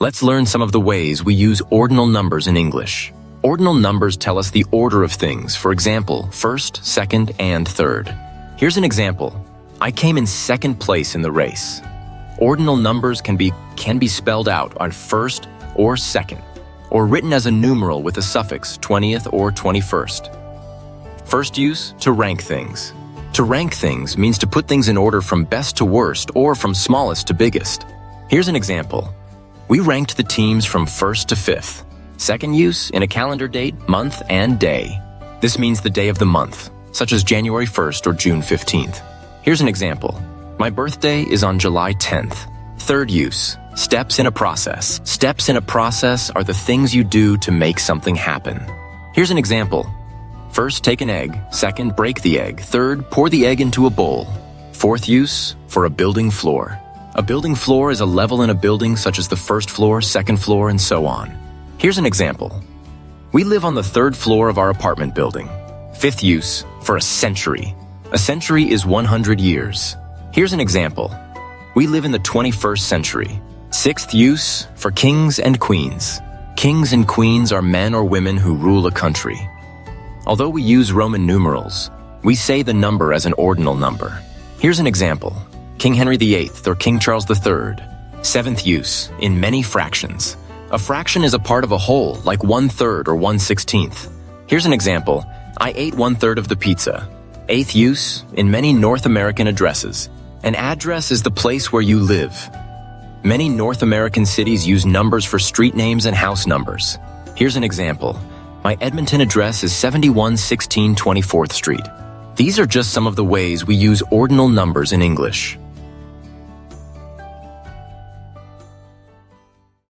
Let's learn some of the ways we use ordinal numbers in English. Ordinal numbers tell us the order of things, for example, first, second, and third. Here's an example. I came in second place in the race. Ordinal numbers can be spelled out on first or second, or written as a numeral with a suffix 20th or 21st. First use, to rank things. To rank things means to put things in order from best to worst or from smallest to biggest. Here's an example. We ranked the teams from first to fifth. Second use, in a calendar date, month, and day. This means the day of the month, such as January 1st or June 15th. Here's an example. My birthday is on July 10th. Third use, steps in a process. Steps in a process are the things you do to make something happen. Here's an example. First, take an egg. Second, break the egg. Third, pour the egg into a bowl. Fourth use, for a building floor. A building floor is a level in a building such as the first floor, second floor, and so on. Here's an example. We live on the third floor of our apartment building. Fifth use, for a century. A century is 100 years. Here's an example. We live in the 21st century. Sixth use, for kings and queens. Kings and queens are men or women who rule a country. Although we use Roman numerals, we say the number as an ordinal number. Here's an example. King Henry VIII or King Charles III. Seventh use, in many fractions. A fraction is a part of a whole, like 1/3 or 1/16. Here's an example. I ate 1/3 of the pizza. Eighth use, in many North American addresses. An address is the place where you live. Many North American cities use numbers for street names and house numbers. Here's an example. My Edmonton address is 7116 24th Street. These are just some of the ways we use ordinal numbers in English.